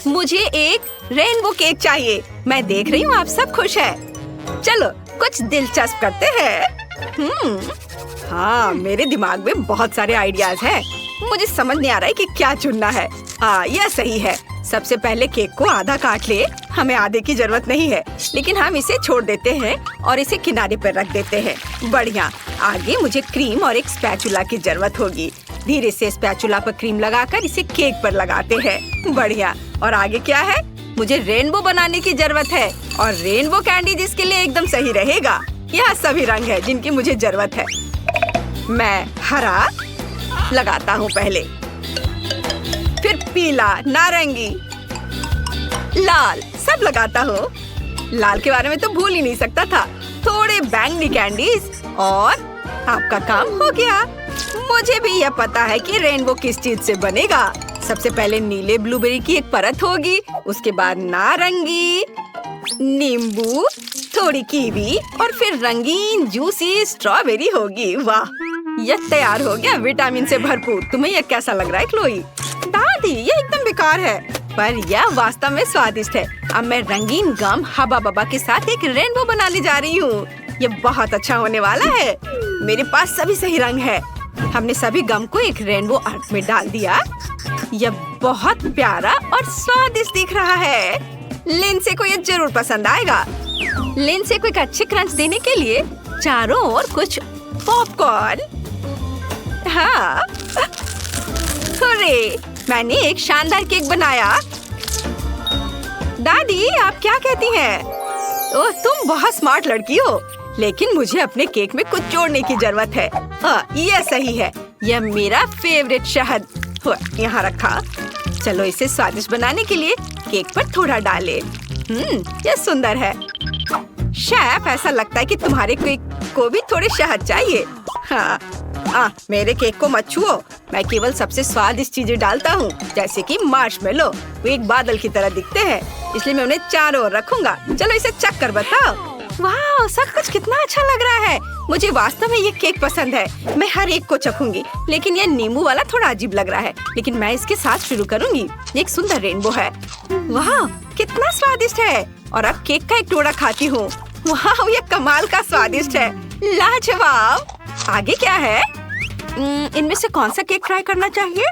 मुझे एक rainbow cake चाहिए। मैं देख रही हूँ आप सब खुश हैं। चलो कुछ दिलचस्प करते हैं। हाँ, मेरे दिमाग में बहुत सारे आइडियाज हैं। मुझे समझ नहीं आ रहा है कि क्या चुनना है। हाँ, यह सही है। सबसे पहले केक को आधा काट ले। हमें आधे की जरूरत नहीं है, लेकिन हम इसे छोड़ देते हैं और इसे किनारे पर रख देते हैं। बढ़िया। आगे मुझे क्रीम और एक स्पैचुला की जरूरत होगी। धीरे से स्पैचुला पर क्रीम लगाकर इसे केक पर लगाते हैं। बढ़िया। और आगे क्या है? मुझे रेनबो बनाने की जरूरत है और रेनबो कैंडी जिसके लिए एकदम सही रहेगा। यहाँ सभी रंग है जिनकी मुझे जरूरत है। मैं हरा लगाता हूँ पहले, फिर पीला, नारंगी, लाल सब लगाता हूँ। लाल के बारे में तो भूल ही नहीं सकता था। थोड़े बैंगनी कैंडीज और आपका काम हो गया। मुझे भी यह पता है कि रेनबो किस चीज से बनेगा। सबसे पहले नीले ब्लूबेरी की एक परत होगी, उसके बाद नारंगी, नींबू, थोड़ी कीवी और फिर रंगीन जूसी स्ट्रॉबेरी होगी। वाह, यह तैयार हो गया विटामिन से भरपूर। तुम्हें यह कैसा लग रहा है क्लोई? दादी, यह एकदम बेकार है, पर यह वास्तव में स्वादिष्ट है। अब मैं रंगीन गम हबा बबा के साथ एक रेनबो बनाने जा रही हूँ। यह बहुत अच्छा होने वाला है। मेरे पास सभी सही रंग है। हमने सभी गम को एक रेनबो आर्ट में डाल दिया। यह बहुत प्यारा और स्वादिष्ट दिख रहा है। लिंसे को यह जरूर पसंद आएगा। लिंसे को एक अच्छे क्रंच देने के लिए चारों ओर कुछ पॉपकॉर्न। हाँ, हुर्रे! मैंने एक शानदार केक बनाया। दादी, आप क्या कहती हैं? ओह, तुम बहुत स्मार्ट लड़की हो, लेकिन मुझे अपने केक में कुछ जोड़ने की जरूरत है। यह सही है। यह मेरा फेवरेट शहद यहाँ रखा। चलो इसे स्वादिष्ट बनाने के लिए केक पर थोड़ा डालें। यह सुंदर है। शेफ, ऐसा लगता है कि तुम्हारे केक को भी थोड़े शहद चाहिए। हाँ, मेरे केक को मत छुओ। मैं केवल सबसे स्वादिष्ट चीजें डालता हूँ, जैसे कि मार्शमेलो। वो एक बादल की तरह दिखते हैं, इसलिए मैं उन्हें चारों ओर रखूंगा। चलो इसे चख कर बताओ। वाह, सब कुछ कितना अच्छा लग रहा है। मुझे वास्तव में ये केक पसंद है। मैं हर एक को चखूंगी, लेकिन ये नींबू वाला थोड़ा अजीब लग रहा है। लेकिन मैं इसके साथ शुरू करूंगी। एक सुंदर रेनबो है। वाह, कितना स्वादिष्ट है। और अब केक का एक टुकड़ा खाती हूँ। वाह, ये कमाल का स्वादिष्ट है। लाजवाब। आगे क्या है? इनमें से कौन सा केक ट्राई करना चाहिए?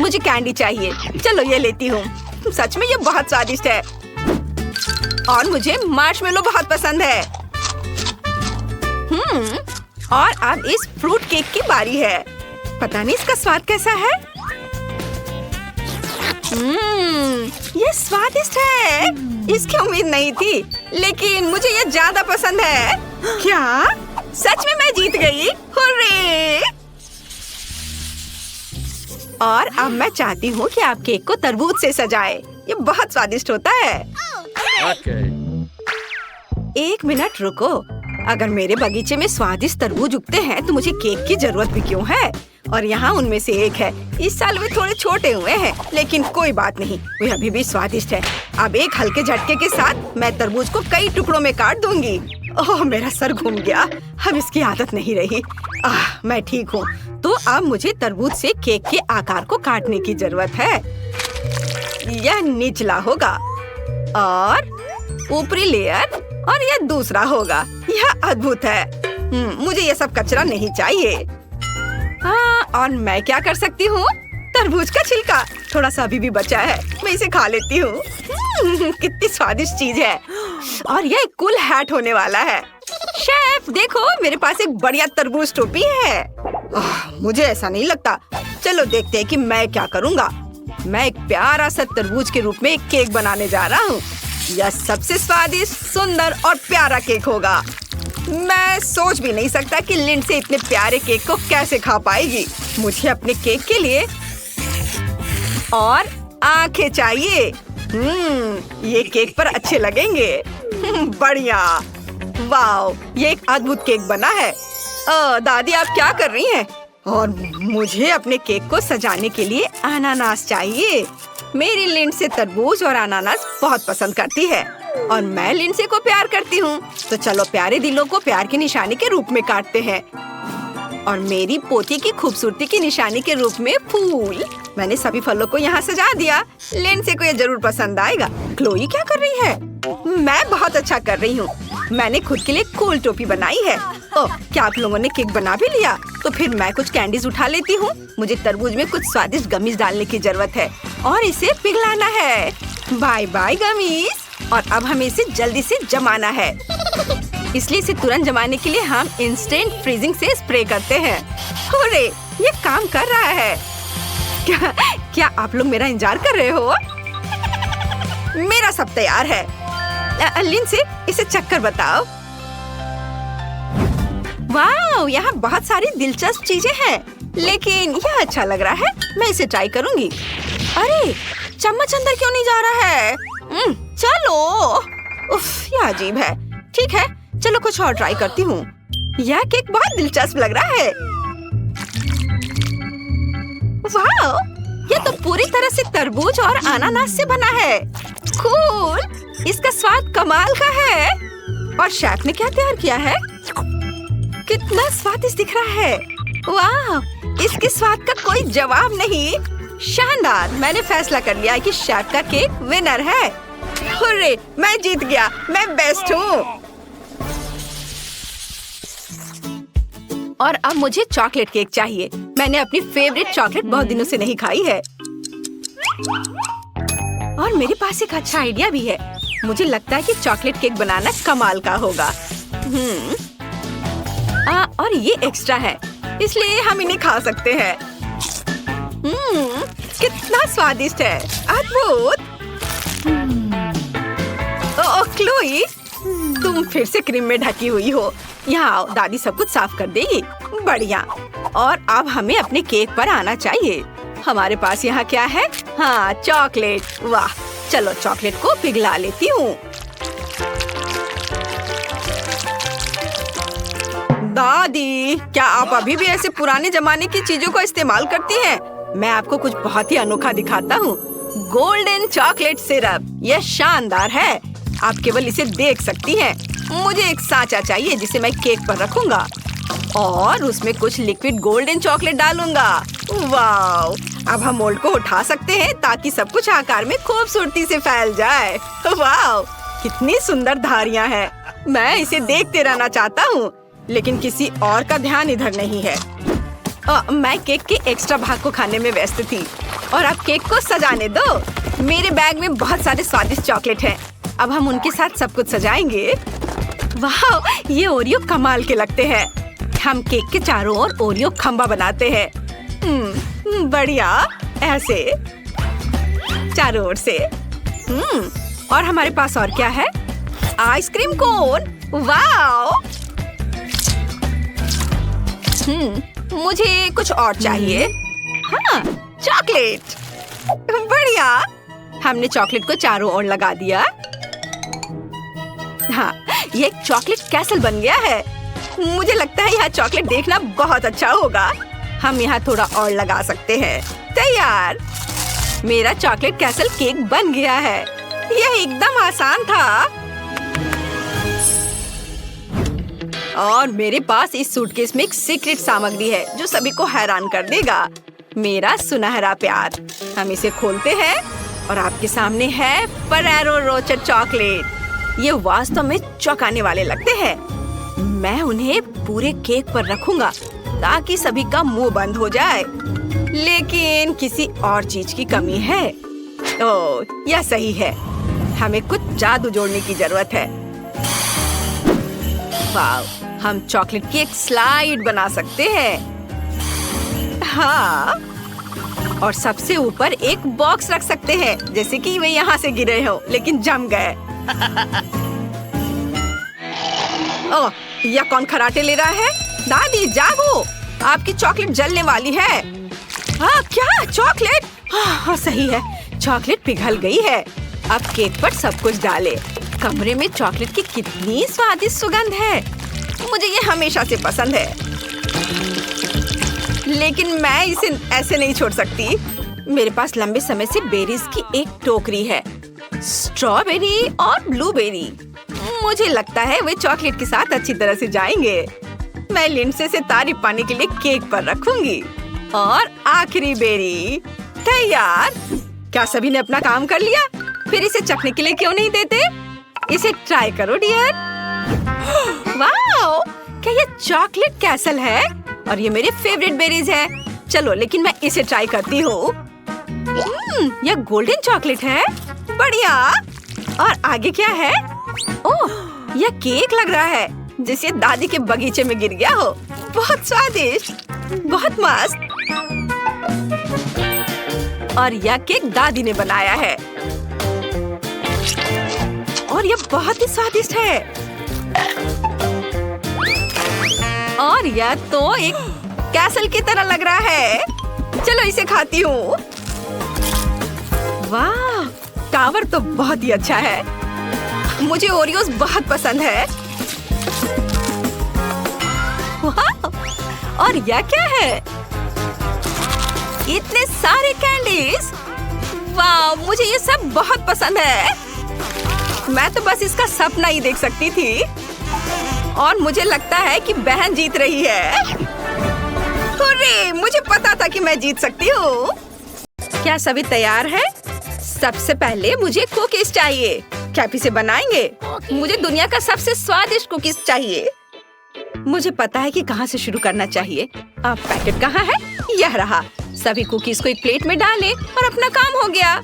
मुझे कैंडी चाहिए। चलो ये लेती हूँ। सच में ये बहुत स्वादिष्ट है। और मुझे मार्शमेलो बहुत पसंद है। और अब इस फ्रूट केक की बारी है। पता नहीं इसका स्वाद कैसा है। ये स्वादिष्ट है। इसकी उम्मीद नहीं थी, लेकिन मुझे ये ज्यादा पसंद है। क्या? सच में मैं जीत गई। हुर्रे! और अब मैं चाहती हूँ कि आप केक को तरबूज से सजाएं। ये बहुत स्वादिष्ट होता है। एक मिनट रुको। अगर मेरे बगीचे में स्वादिष्ट तरबूज उगते हैं तो मुझे केक की जरूरत भी क्यों है? और यहाँ उनमें से एक है। इस साल वे थोड़े छोटे हुए हैं, लेकिन कोई बात नहीं, वे अभी भी स्वादिष्ट है। अब एक हल्के झटके के साथ मैं तरबूज को कई टुकड़ों में काट दूंगी। ओह, मेरा सर घूम गया। अब इसकी आदत नहीं रही। मैं ठीक हूँ। तो अब मुझे तरबूज से केक के आकार को काटने की जरूरत है। यह निचला होगा और ऊपरी लेयर, और यह दूसरा होगा। यह अद्भुत है। मुझे यह सब कचरा नहीं चाहिए। और मैं क्या कर सकती हूँ? तरबूज का छिलका थोड़ा सा अभी भी बचा है, मैं इसे खा लेती हूँ। कितनी स्वादिष्ट चीज है। और यह एक कूल हैट होने वाला है। शेफ देखो, मेरे पास एक बढ़िया तरबूज टोपी है। मुझे ऐसा नहीं लगता। चलो देखते हैं कि मैं क्या करूँगा। मैं एक प्यारा सा तरबूज के रूप में एक केक बनाने जा रहा हूँ। यह सबसे स्वादिष्ट, सुंदर और प्यारा केक होगा। मैं सोच भी नहीं सकता कि लिंडसे इतने प्यारे केक को कैसे खा पाएगी। मुझे अपने केक के लिए और आंखें चाहिए। ये केक पर अच्छे लगेंगे। बढ़िया। वाओ, ये एक अद्भुत केक बना है। दादी, आप क्या कर रही हैं? और मुझे अपने केक को सजाने के लिए अनानास चाहिए। मेरी लिंडसे तरबूज और अनानास बहुत पसंद करती है, और मैं लिंडसे को प्यार करती हूँ। तो चलो प्यारे दिलों को प्यार की निशानी के रूप में काटते हैं। और मेरी पोती की खूबसूरती की निशानी के रूप में फूल। मैंने सभी फलों को यहाँ सजा दिया। लिंडसे को ये जरूर पसंद आएगा। क्लोई क्या कर रही है? मैं बहुत अच्छा कर रही हूँ। मैंने खुद के लिए कूल टोपी बनाई है। ओह, क्या आप लोगों ने केक बना भी लिया? तो फिर मैं कुछ कैंडीज उठा लेती हूँ। मुझे तरबूज में कुछ स्वादिष्ट गमीज डालने की जरूरत है और इसे पिघलाना है। Bye bye gummies. और अब हमें इसे जल्दी से जमाना है, इसलिए इसे तुरंत जमाने के लिए हम इंस्टेंट फ्रीजिंग से स्प्रे करते हैं। हुर्रे, ये काम कर रहा है। क्या आप लोग मेरा इंतजार कर रहे हो? मेरा सब तैयार है। लिंडसे, इसे चक्कर बताओ। वाह, यहाँ बहुत सारी दिलचस्प चीजें हैं, लेकिन यह अच्छा लग रहा है। मैं इसे ट्राई करूंगी। अरे, चम्मच अंदर क्यों नहीं जा रहा है? चलो। उफ, यह अजीब है। ठीक है, चलो कुछ और ट्राई करती हूँ। यह केक बहुत दिलचस्प लग रहा है। वाह, यह तो पूरी तरह से तरबूज और अनानास से बना है। कूल, इसका स्वाद कमाल का है। और शेफ ने क्या तैयार किया है? कितना स्वादिष्ट दिख रहा है। वाह, इसके स्वाद का कोई जवाब नहीं। शानदार। मैंने फैसला कर लिया है कि शेफ का केक विनर है। हुर्रे, मैं जीत गया। मैं बेस्ट हूँ। और अब मुझे चॉकलेट केक चाहिए। मैंने अपनी फेवरेट चॉकलेट बहुत दिनों से नहीं खाई है। और मेरे पास एक अच्छा आइडिया भी है। मुझे लगता है कि चॉकलेट केक बनाना कमाल का होगा। और ये एक्स्ट्रा है, इसलिए हम इन्हें खा सकते हैं। कितना स्वादिष्ट है। अद्भुत। ओह क्लोई, तुम फिर से क्रीम में ढकी हुई हो। यहाँ आओ, दादी सब कुछ साफ कर देगी। बढ़िया। और अब हमें अपने केक पर आना चाहिए। हमारे पास यहाँ क्या है? हाँ, चॉकलेट। वाह, चलो चॉकलेट को पिघला लेती हूँ। दादी, क्या आप अभी भी ऐसे पुराने जमाने की चीजों का इस्तेमाल करती हैं? मैं आपको कुछ बहुत ही अनोखा दिखाता हूँ। Golden chocolate syrup. यह शानदार है। आप केवल इसे देख सकती हैं। मुझे एक सांचा चाहिए जिसे मैं केक पर रखूंगा और उसमें कुछ लिक्विड गोल्डन चॉकलेट डालूंगा। वाह, अब हम मोल्ड को उठा सकते हैं ताकि सब कुछ आकार में खूबसूरती से फैल जाए। वाह, कितनी सुंदर धारियां हैं। मैं इसे देखते रहना चाहता हूँ, लेकिन किसी और का ध्यान इधर नहीं है। मैं केक के एक्स्ट्रा भाग को खाने में व्यस्त थी और अब केक को सजाने दो। मेरे बैग में बहुत सारे स्वादिष्ट चॉकलेट हैं। अब हम उनके साथ सब कुछ सजाएंगे। वाह, ये ओरियो कमाल के लगते हैं। हम केक के चारों ओर ओरियो खंबा बनाते हैं। बढ़िया, ऐसे चारों ओर से। और हमारे पास और क्या है? Ice cream cone. वाह, मुझे कुछ और चाहिए। हाँ, चॉकलेट। बढ़िया। हमने चॉकलेट को चारों ओर लगा दिया। हाँ, ये एक चॉकलेट कैसल बन गया है। मुझे लगता है यह चॉकलेट देखना बहुत अच्छा होगा। हम यहाँ थोड़ा और लगा सकते हैं। तैयार। मेरा चॉकलेट कैसल केक बन गया है। यह एकदम आसान था। और मेरे पास इस सूटकेस में एक सीक्रेट सामग्री है जो सभी को हैरान कर देगा। मेरा सुनहरा प्यार। हम इसे खोलते हैं और आपके सामने है फरेरो रोचर चॉकलेट। ये वास्तव में चौंकाने वाले लगते हैं। मैं उन्हें पूरे केक पर रखूंगा ताकि सभी का मुंह बंद हो जाए। लेकिन किसी और चीज की कमी है। ओह, यह सही है। हमें कुछ जादू जोड़ने की जरूरत है। वाह, हम चॉकलेट की एक स्लाइड बना सकते हैं। हाँ, और सबसे ऊपर एक बॉक्स रख सकते हैं, जैसे कि वे यहाँ से गिरे हो लेकिन जम गए। ओह, यह कौन खराटे ले रहा है? दादी जागो, आपकी चॉकलेट जलने वाली है। हाँ, क्या चॉकलेट? हाँ, सही है, चॉकलेट पिघल गई है। अब केक पर सब कुछ डालें। कमरे में चॉकलेट की कितनी स्वादिष्ट सुगंध है। मुझे ये हमेशा से पसंद है, लेकिन मैं इसे ऐसे नहीं छोड़ सकती। मेरे पास लंबे समय से बेरीज की एक टोकरी है, स्ट्रॉबेरी और ब्लूबेरी। मुझे लगता है वे चॉकलेट के साथ अच्छी तरह से जाएंगे। मैं लिंडसे से तारीफ पाने के लिए केक पर रखूंगी। और आखिरी बेरी तैयार। क्या सभी ने अपना काम कर लिया? फिर इसे चखने के लिए क्यों नहीं देते? इसे ट्राई करो डियर। वाओ! क्या ये चॉकलेट कैसल है? और ये मेरे फेवरेट बेरीज है। चलो लेकिन मैं इसे ट्राई करती हूँ। यह गोल्डन चॉकलेट है। बढ़िया। और आगे क्या है? ओह, यह केक लग रहा है जिसे दादी के बगीचे में गिर गया हो। बहुत स्वादिष्ट, बहुत मस्त। और यह केक दादी ने बनाया है और यह बहुत ही स्वादिष्ट है। और यह तो एक कैसल की तरह लग रहा है। चलो इसे खाती हूँ। वाह, टावर तो बहुत ही अच्छा है। मुझे ओरियोस बहुत पसंद है। वाह! और यह क्या है? इतने सारे कैंडीज। वाह, मुझे ये सब बहुत पसंद है। मैं तो बस इसका सपना ही देख सकती थी। और मुझे लगता है कि बहन जीत रही है। हुर्रे! मुझे पता था कि मैं जीत सकती हूँ। क्या सभी तैयार है? सबसे पहले मुझे कुकीज चाहिए। क्या आप इसे बनाएंगे? मुझे दुनिया का सबसे स्वादिष्ट कुकीज चाहिए। मुझे पता है कि कहाँ से शुरू करना चाहिए। अब पैकेट कहाँ है? यह रहा। सभी कुकीज को एक प्लेट में डालें और अपना काम हो गया।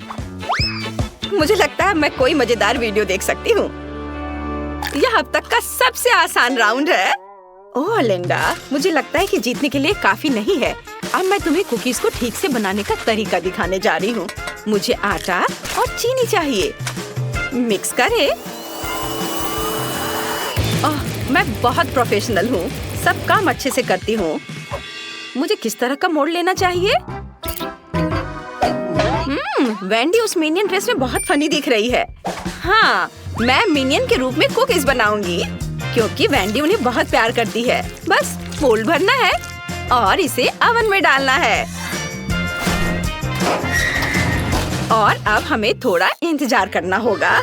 मुझे लगता है मैं कोई मजेदार वीडियो देख सकती हूँ। यह अब तक का सबसे आसान राउंड है। ओह लिंडा, मुझे लगता है कि जीतने के लिए काफी नहीं है। अब मैं तुम्हें कुकीज को ठीक से बनाने का तरीका दिखाने जा रही हूँ। मुझे आटा और चीनी चाहिए। मिक्स करें। ओह, मैं बहुत प्रोफेशनल हूँ। सब काम अच्छे से करती हूँ। मुझे किस तरह का मोड़ लेना चाहिए? वेंडी उस मिनियन ड्रेस में बहुत फनी दिख रही है। हाँ, मैं मिनियन के रूप में कुकीज बनाऊंगी क्योंकि वेंडी उन्हें बहुत प्यार करती है। बस मोल्ड भरना है और इसे ओवन में डालना है। और अब हमें थोड़ा इंतजार करना होगा।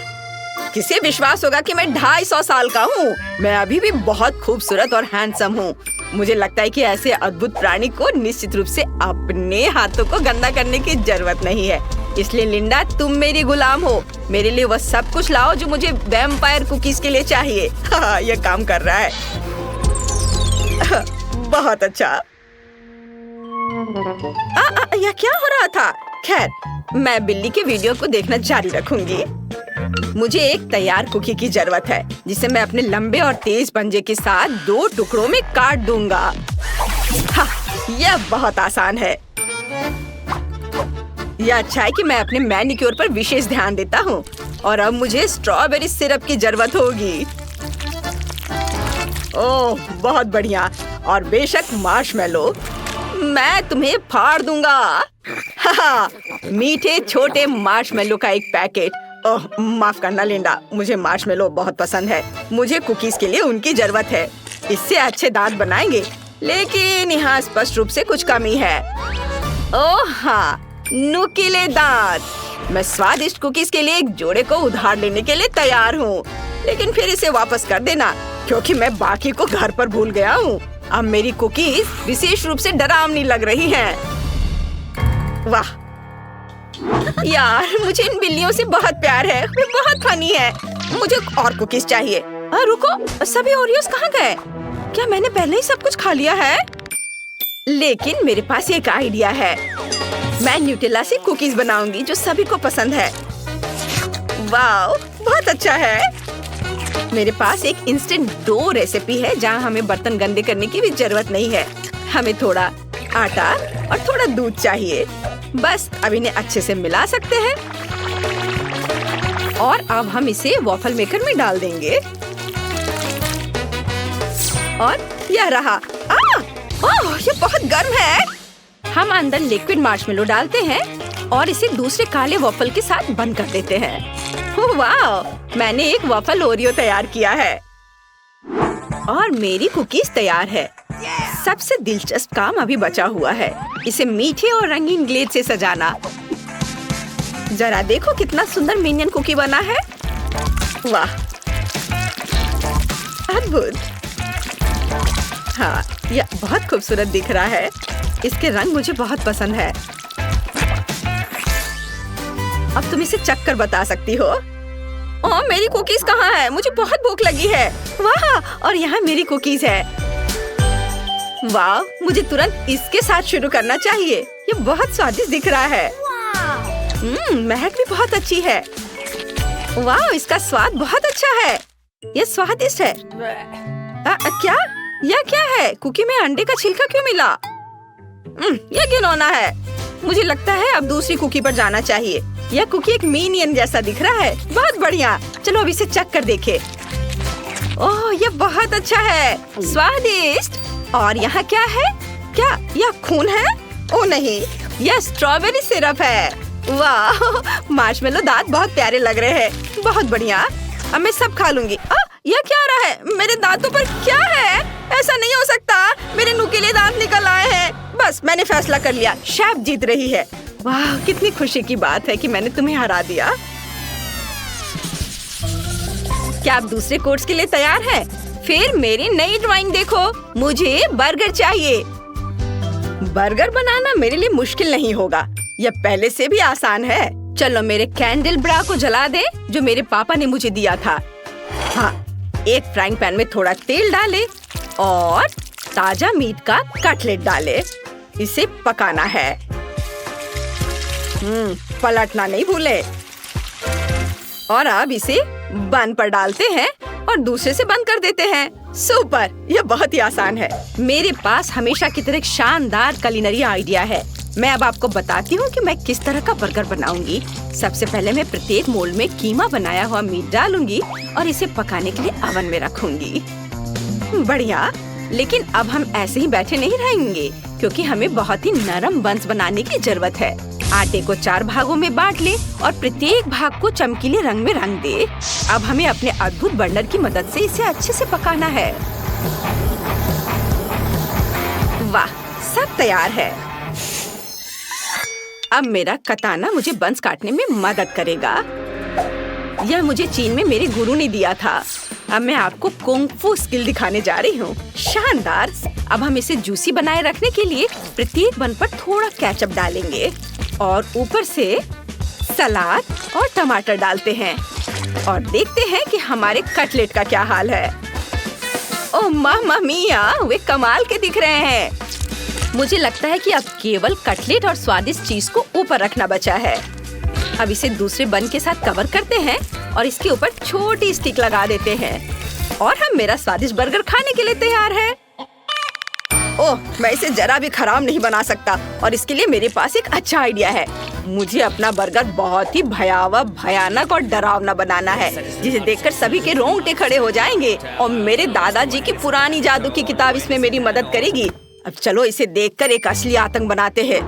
किसे विश्वास होगा कि मैं 250 साल का हूँ? मैं अभी भी बहुत खूबसूरत और हैंडसम हूँ। मुझे लगता है कि ऐसे अद्भुत प्राणी को निश्चित रूप से अपने हाथों को गंदा करने की जरूरत नहीं है। इसलिए लिंडा, तुम मेरी गुलाम हो। मेरे लिए वह सब कुछ लाओ जो मुझे वैम्पायर कुकीज के लिए चाहिए। हाँ, यह काम कर रहा है। बहुत अच्छा। यह क्या हो रहा था? खैर, मैं बिल्ली के वीडियो को देखना जारी रखूंगी। मुझे एक तैयार कुकी की जरूरत है जिसे मैं अपने लंबे और तेज पंजे के साथ 2 टुकड़ों में काट दूंगा। हाँ, यह बहुत आसान है। यह अच्छा है कि मैं अपने मैनिक्योर पर विशेष ध्यान देता हूँ। और अब मुझे स्ट्रॉबेरी सिरप की जरूरत होगी। ओह, बहुत बढ़िया। और बेशक मार्शमेलो। मैं तुम्हें फाड़ दूंगा। हाँ, मीठे छोटे मार्शमेलो का एक पैकेट। ओह, माफ करना लिंडा, मुझे मार्शमेलो बहुत पसंद है। मुझे कुकीज के लिए उनकी जरूरत है। इससे अच्छे दांत बनाएंगे। लेकिन यहाँ स्पष्ट रूप से कुछ कमी है। ओह हाँ, नुकीले दांत। मैं स्वादिष्ट कुकीज के लिए एक जोड़े को उधार लेने के लिए तैयार हूँ। लेकिन फिर इसे वापस कर देना क्योंकि मैं बाकी को घर पर भूल गया हूँ। अब मेरी कुकीज विशेष रूप से डरावनी लग रही हैं। वाह यार, मुझे इन बिल्लियों से बहुत प्यार है। वे बहुत फनी है। मुझे और कुकीज चाहिए। रुको, सभी ओरियोस कहाँ गए? क्या मैंने पहले ही सब कुछ खा लिया है? लेकिन मेरे पास एक आइडिया है। मैं न्यूटेला से कुकीज बनाऊंगी जो सभी को पसंद है। वाह, बहुत अच्छा है। मेरे पास एक इंस्टेंट डो रेसिपी है जहाँ हमें बर्तन गंदे करने की भी जरूरत नहीं है। हमें थोड़ा आटा और थोड़ा दूध चाहिए। बस अब इन्हें अच्छे से मिला सकते हैं। और अब हम इसे वॉफल मेकर में डाल देंगे। और यह रहा। ओह, ये बहुत गर्म है। हम अंदर लिक्विड मार्शमेलो डालते हैं और इसे दूसरे काले वॉफल के साथ बंद कर देते हैं। ओह वाह, मैंने एक वॉफल ओरियो तैयार किया है और मेरी कुकीज तैयार है। सबसे दिलचस्प काम अभी बचा हुआ है, इसे मीठे और रंगीन ग्लेज से सजाना। जरा देखो कितना सुंदर मिनियन कुकी बना है। वाह, अद्भुत। हाँ, यह बहुत खूबसूरत दिख रहा है। इसके रंग मुझे बहुत पसंद है। अब तुम इसे चख कर बता सकती हो। ओह, मेरी कुकीज कहाँ है? मुझे बहुत भूख लगी है। वाह, और यहाँ मेरी कुकीज है। वाह, मुझे तुरंत इसके साथ शुरू करना चाहिए। ये बहुत स्वादिष्ट दिख रहा है। महक भी बहुत अच्छी है। वाह, इसका स्वाद बहुत अच्छा है। ये स्वादिष्ट है। क्या? यह क्या है? कुकी में अंडे का छिलका क्यों मिला? यह घिनौना है। मुझे लगता है अब दूसरी कुकी पर जाना चाहिए। यह कुकी एक मिनियन जैसा दिख रहा है। बहुत बढ़िया। चलो अब इसे चख कर देखें। ओह, यह बहुत अच्छा है, स्वादिष्ट। और यहाँ क्या है? क्या यह खून है? ओह नहीं, यह स्ट्रॉबेरी सिरप है। वाह, मार्शमेलो दांत बहुत प्यारे लग रहे हैं। बहुत बढ़िया, अब मैं सब खा लूंगी। यह क्या आ रहा है? मेरे दांतों पर क्या है? ऐसा नहीं हो सकता। मेरे नुकीले दांत निकल आए हैं। बस, मैंने फैसला कर लिया। शेफ जीत रही है। वाह, कितनी खुशी की बात है कि मैंने तुम्हें हरा दिया। क्या आप दूसरे कोर्स के लिए तैयार हैं? फिर मेरी नई ड्राइंग देखो। मुझे बर्गर चाहिए। बर्गर बनाना मेरे लिए मुश्किल नहीं होगा। यह पहले से भी आसान है। चलो मेरे कैंडल ब्रा को जला दे, जो मेरे पापा ने मुझे दिया था। हाँ, एक फ्राइंग पैन में थोड़ा तेल डाले और ताजा मीट का कटलेट डाले। इसे पकाना है। पलटना नहीं भूले। और अब इसे बन पर डालते हैं और दूसरे से बंद कर देते हैं। सुपर, यह बहुत ही आसान है। मेरे पास हमेशा की तरह एक शानदार कुलिनरी आइडिया है। मैं अब आपको बताती हूँ कि मैं किस तरह का बर्गर बनाऊंगी। सबसे पहले मैं प्रत्येक मोल्ड में कीमा बनाया हुआ मीट डालूंगी और इसे पकाने के लिए ओवन में रखूंगी। बढ़िया, लेकिन अब हम ऐसे ही बैठे नहीं रहेंगे, क्योंकि हमें बहुत ही नरम बंस बनाने की जरूरत है। आटे को 4 भागों में बांट ले और प्रत्येक भाग को चमकीले रंग में रंग दे। अब हमें अपने अद्भुत बर्नर की मदद से इसे अच्छे से पकाना है। वाह, सब तैयार है। अब मेरा कताना मुझे बंस काटने में मदद करेगा। यह मुझे चीन में मेरे गुरु ने दिया था। अब मैं आपको कुंग फू स्किल दिखाने जा रही हूँ। शानदार। अब हम इसे जूसी बनाए रखने के लिए प्रत्येक बन पर थोड़ा केचप डालेंगे और ऊपर से सलाद और टमाटर डालते हैं और देखते हैं कि हमारे कटलेट का क्या हाल है। ओह मामा मिया, वे कमाल के दिख रहे हैं। मुझे लगता है कि अब केवल कटलेट और स्वादिष्ट चीज को ऊपर रखना बचा है। अब इसे दूसरे बन के साथ कवर करते हैं और इसके ऊपर छोटी स्टिक लगा देते हैं और हम मेरा स्वादिष्ट बर्गर खाने के लिए तैयार है। ओह, मैं इसे जरा भी खराब नहीं बना सकता और इसके लिए मेरे पास एक अच्छा आइडिया है। मुझे अपना बर्गर बहुत ही भयावह, भयानक और डरावना बनाना है, जिसे देखकर सभी के रोंगटे खड़े हो जाएंगे और मेरे दादाजी की पुरानी जादू की किताब इसमें मेरी मदद करेगी। अब चलो इसे देखकर एक असली आतंक बनाते हैं।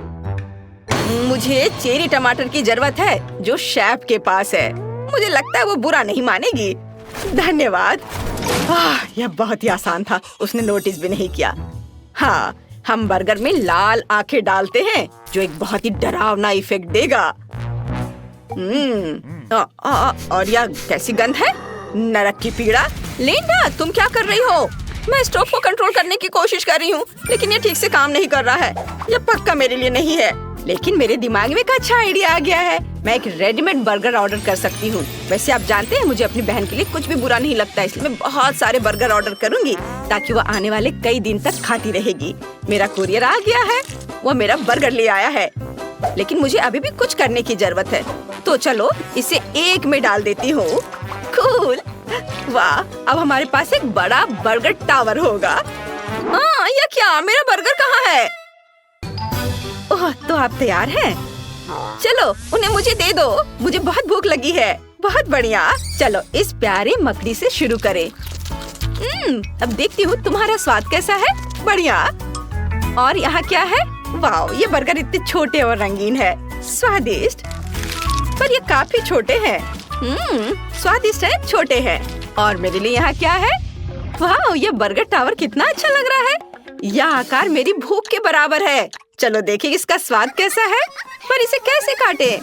मुझे चेरी टमाटर की जरूरत है, जो शेफ के पास है। मुझे लगता है वो बुरा नहीं मानेगी। धन्यवाद। यह बहुत ही आसान था, उसने नोटिस भी नहीं किया। हाँ, हम बर्गर में लाल आंखें डालते हैं, जो एक बहुत ही डरावना इफेक्ट देगा। और यह कैसी गंध है? नरक की पीड़ा। लिंडा, तुम क्या कर रही हो? मैं स्टोव को कंट्रोल करने की कोशिश कर रही हूँ, लेकिन ये ठीक से काम नहीं कर रहा है। ये पक्का मेरे लिए नहीं है। लेकिन मेरे दिमाग में एक अच्छा आइडिया आ गया है। मैं एक रेडीमेड बर्गर ऑर्डर कर सकती हूँ। वैसे आप जानते हैं, मुझे अपनी बहन के लिए कुछ भी बुरा नहीं लगता, इसलिए मैं बहुत सारे बर्गर ऑर्डर करूँगी ताकि वो आने वाले कई दिन तक खाती रहेगी। मेरा कुरियर आ गया है, वो मेरा बर्गर ले आया है, लेकिन मुझे अभी भी कुछ करने की जरूरत है। तो चलो इसे एक में डाल देती हूँ। कूल। वाह, अब हमारे पास एक बड़ा बर्गर टावर होगा। यह क्या? मेरा बर्गर कहाँ है? ओह, तो आप तैयार हैं? चलो उन्हें मुझे दे दो, मुझे बहुत भूख लगी है। बहुत बढ़िया, चलो इस प्यारे मकड़ी से शुरू करें। अब देखती हूँ तुम्हारा स्वाद कैसा है। बढ़िया। और यहाँ क्या है? वाह, ये बर्गर इतने छोटे और रंगीन है। स्वादिष्ट, पर ये काफी छोटे हैं। स्वादिष्ट है, छोटे हैं। और मेरे लिए यहाँ क्या है? वाह, ये बर्गर टावर कितना अच्छा लग रहा है। यह आकार मेरी भूख के बराबर है। चलो देखिए इसका स्वाद कैसा है। पर इसे कैसे काटे?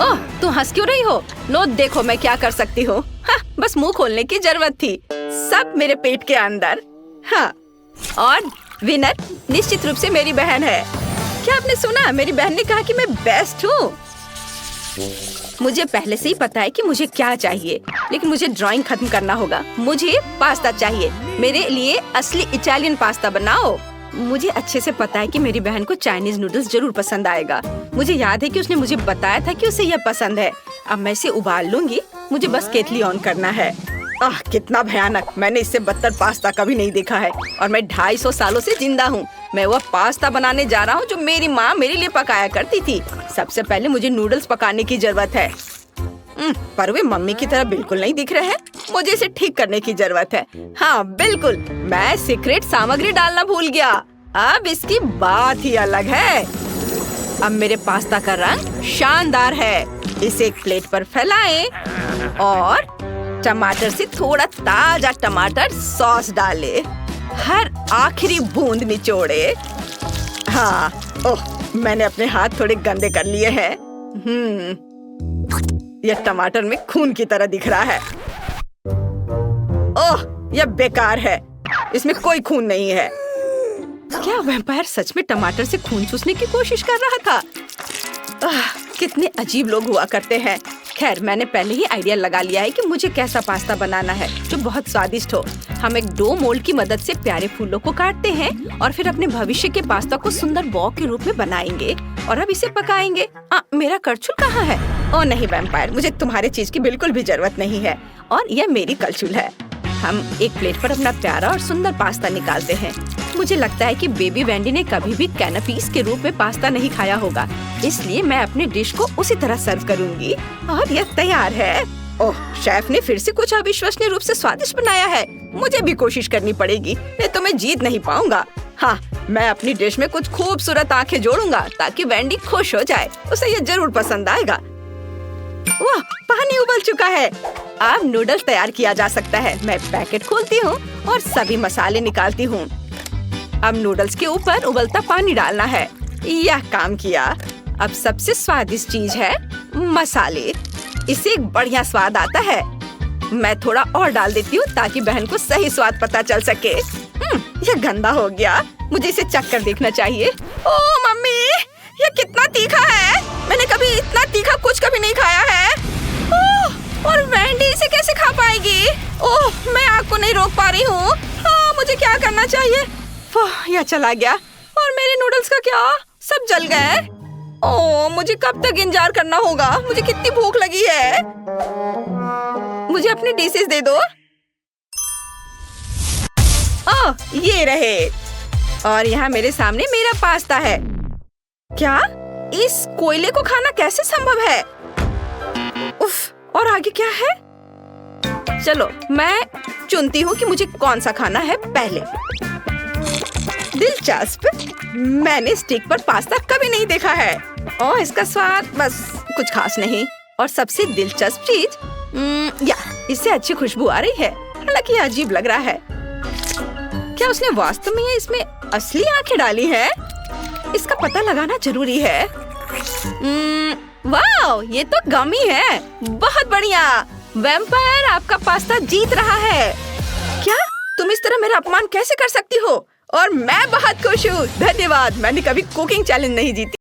ओह, तुम हंस क्यों रही हो? लो देखो मैं क्या कर सकती हूँ। बस मुंह खोलने की जरूरत थी। सब मेरे पेट के अंदर। हाँ, और विनर निश्चित रूप से मेरी बहन है। क्या आपने सुना? मेरी बहन ने कहा कि मैं बेस्ट हूँ। मुझे पहले से ही पता है कि मुझे क्या चाहिए, लेकिन मुझे ड्राइंग खत्म करना होगा। मुझे पास्ता चाहिए। मेरे लिए असली इटालियन पास्ता बनाओ। मुझे अच्छे से पता है कि मेरी बहन को चाइनीज नूडल्स जरूर पसंद आएगा। मुझे याद है कि उसने मुझे बताया था कि उसे यह पसंद है। अब मैं इसे उबाल लूंगी। मुझे बस केतली ऑन करना है। कितना भयानक! मैंने इससे बदतर पास्ता कभी नहीं देखा है और मैं 250 सालों से जिंदा हूँ। मैं वह पास्ता बनाने जा रहा हूँ जो मेरी माँ मेरे लिए पकाया करती थी। सबसे पहले मुझे नूडल्स पकाने की जरूरत है। पर वे मम्मी की तरह बिल्कुल नहीं दिख रहे हैं। मुझे इसे ठीक करने की जरूरत है। हाँ बिल्कुल, मैं सीक्रेट सामग्री डालना भूल गया। अब इसकी बात ही अलग है। अब मेरे पास्ता का रंग शानदार है। इसे एक प्लेट पर फैलाएं और टमाटर से थोड़ा ताजा टमाटर सॉस डालें। हर आखिरी बूंद निचोड़े। हाँ, ओह, मैंने अपने हाथ थोड़े गंदे कर लिए हैं। यह टमाटर में खून की तरह दिख रहा है। ओह, यह बेकार है। इसमें कोई खून नहीं है। क्या वैम्पायर सच में टमाटर से खून चूसने की कोशिश कर रहा था? कितने अजीब लोग हुआ करते हैं। खैर, मैंने पहले ही आइडिया लगा लिया है कि मुझे कैसा पास्ता बनाना है जो बहुत स्वादिष्ट हो। हम एक डो मोल्ड की मदद से प्यारे फूलों को काटते हैं और फिर अपने भविष्य के पास्ता को सुंदर बॉल के रूप में बनाएंगे और अब इसे पकाएंगे। मेरा करछुल कहाँ है? ओह नहीं वैम्पायर, मुझे तुम्हारी चीज की बिल्कुल भी जरूरत नहीं है और यह मेरी करछुल है। हम एक प्लेट पर अपना प्यारा और सुंदर पास्ता निकालते हैं। मुझे लगता है कि बेबी वेंडी ने कभी भी कैनपीस के रूप में पास्ता नहीं खाया होगा, इसलिए मैं अपने डिश को उसी तरह सर्व करूंगी। और यह तैयार है। ओह, शेफ ने फिर से कुछ अविश्वसनीय रूप से स्वादिष्ट बनाया है। मुझे भी कोशिश करनी पड़ेगी, नहीं तो मैं जीत नहीं पाऊंगा। हाँ, मैं अपनी डिश में कुछ खूबसूरत आंखें जोड़ूंगा ताकि वेंडी खुश हो जाए। उसे यह जरूर पसंद आएगा। वाह, पानी उबल चुका है। अब नूडल्स तैयार किया जा सकता है। मैं पैकेट खोलती हूँ और सभी मसाले निकालती हूँ। अब नूडल्स के ऊपर उबलता पानी डालना है। यह काम किया। अब सबसे स्वादिष्ट चीज है मसाले। इससे एक बढ़िया स्वाद आता है। मैं थोड़ा और डाल देती हूँ ताकि बहन को सही स्वाद पता चल सके। यह गंदा हो गया। मुझे इसे चख कर देखना चाहिए। ओह मम्मी, यह कितना तीखा है। मैंने कभी इतना तीखा कुछ कभी नहीं खाया है। ओह, और वेंडी इसे कैसे खा पाएगी? ओह, मैं आग को नहीं रोक पा रही हूँ। मुझे क्या करना चाहिए? यह चला गया। और मेरे नूडल्स का क्या? सब जल गए। ओह, मुझे कब तक इंतजार करना होगा? मुझे कितनी भूख लगी है। मुझे अपनी डिशेस दे दो। ओह, ये रहे। और यहाँ मेरे सामने मेरा पास्ता है। क्या इस कोयले को खाना कैसे संभव है? उफ, और आगे क्या है? चलो, मैं चुनती हूँ कि मुझे कौन सा खाना है पहले। दिलचस्प, मैंने स्टिक पर पास्ता कभी नहीं देखा है। और इसका स्वाद बस कुछ खास नहीं। और सबसे दिलचस्प चीज, इससे अच्छी खुशबू आ रही है। हालांकि ये अजीब लग रहा है। क्या उसने वास्तव में इसमें असली आंखें डाली है? इसका पता लगाना जरूरी है। वाह, ये तो गमी है। बहुत बढ़िया। वैम्पायर आपका पास्ता जीत रहा है। क्या तुम इस तरह मेरा अपमान कैसे कर सकती हो? और मैं बहुत खुश हूँ। धन्यवाद। मैंने कभी कुकिंग चैलेंज नहीं जीती।